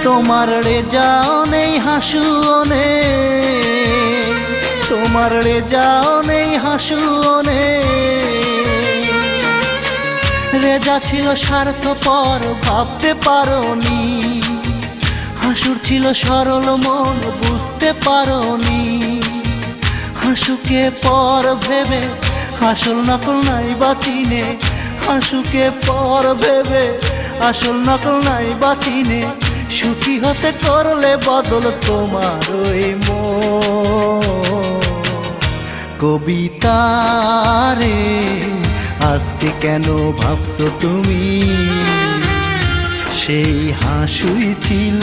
তোমার রেজাও নেই হাসুও নেই, তোমার রেজাও নেই হাসুও নেই। রেজা ছিল স্বার্থপর ভাবতে পারোনি, হাসুর ছিল সরল মন বুঝতে পারোনি। হাসুকে পর ভেবে আসল নকল নাই বাচিনে, হাসুকে পর ভেবে আসল নকল নাই বাচিনে। সুখী হতে করলে বদল তোমার ওই মন। কবিতা রে আজকে কেন ভাবছো তুমি, সেই হাসুই ছিল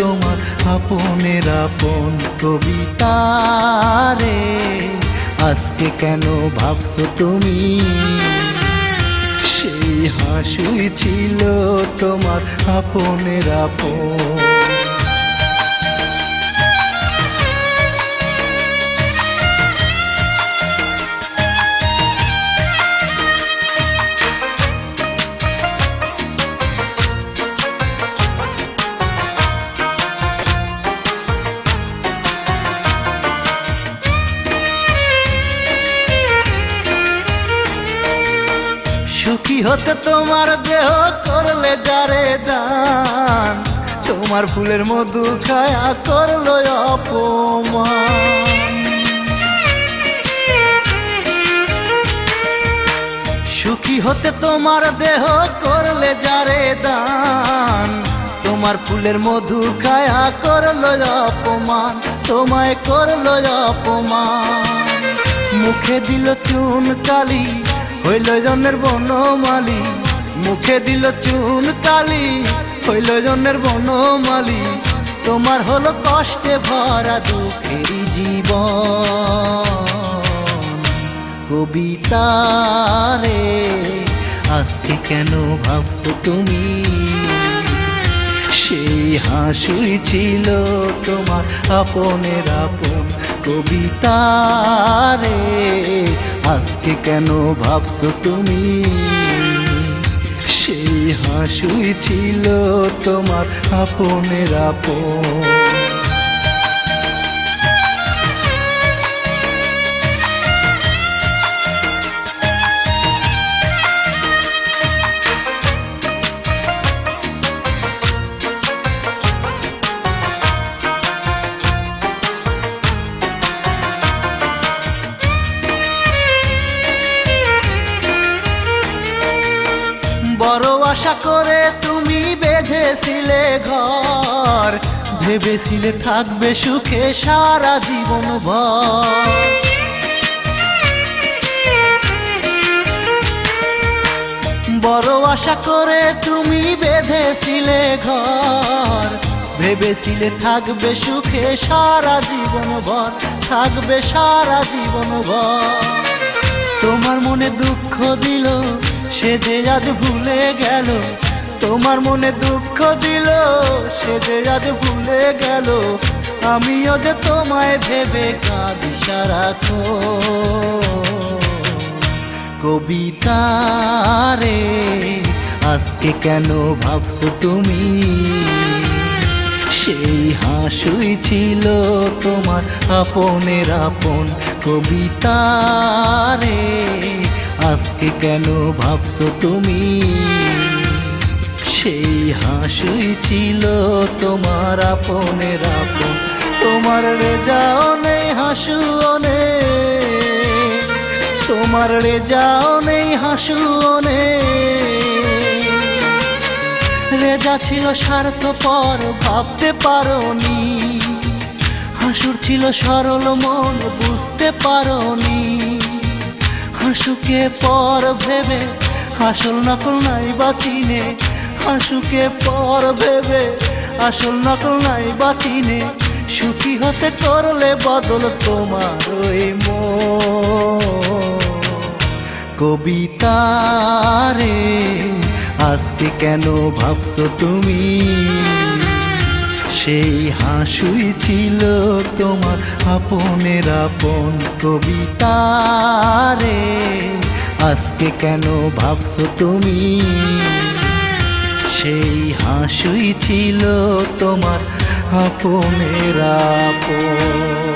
তোমার আপনের আপন। কবিতা রে আজকে কেন ভাবছো তুমি, সেই হাসুই ছিল তোমার আপনের আপন। সুখী হতে তোমার দেহ করলে যারে দান, তোমার ফুলের মধু খায়া করলো অপমান। সুখী হতে তোমার দেহ করলে যারে দান, তোমার ফুলের মধু খায়া করলো অপমান, তোমায় করলো অপমান। মুখে দিল চুন কালি হইল জন্মের বনমালী, মুখে দিল চুন কালি হইল জন্মের বনমালী। তোমার হলো কষ্টে ভরা দুঃখের জীবন। কবিতা রে আজকে কেন ভাবছো তুমি, সেই হাসুই ছিল তোমার আপনের আপন। কবিতা রে আজকে কেন ভাবছো তুমি, সেই হাসুই ছিল তোমার আপনের আপন। বড় আশা করে তুমি বেঁধেছিলে ঘর, ভেবেছিলে থাকবে সুখে সারা জীবন ভর। বড় আশা করে তুমি বেঁধেছিলে ঘর, ভেবেছিলে থাকবে সুখে সারা জীবন ভর, থাকবে সারা জীবন ভর। তোমার মনে দুঃখ দিল সে যে আজ ভুলে গেল, তোমার মনে দুঃখ দিল সে যে আজ ভুলে গেল। আমিও যে তোমায় ভেবে কাঁদি সারাক্ষণ। কবিতা রে আজকে কেন ভাবছো তুমি, সেই হাসুই ছিল তোমার আপনের আপন। কবিতা রে আজকে কেন ভাবছো তুমি, সেই হাসুই ছিল তোমার আপনের আপন। তোমার রেজাও নেই হাসুও নেই, তোমার রেজাও নেই হাসুও নেই। রেজা ছিল স্বার্থপর ভাবতে পারোনি, হাসুর ছিল সরল মন বুঝতে পারোনি। হাসুকে পর ভেবে আসল নকল নাই বাচিনে, হাসুকে পর ভেবে আসল নকল নাই বাচিনে। সুখী হতে করলে বদল তোমার ওই মন। কবিতা রে আজকে কেন ভাবছো তুমি, সেই হাসুই ছিল তোমার আপনের আপন। কবিতা রে আজকে কেন ভাবছো তুমি, সেই হাসুই ছিল তোমার আপনের আপন।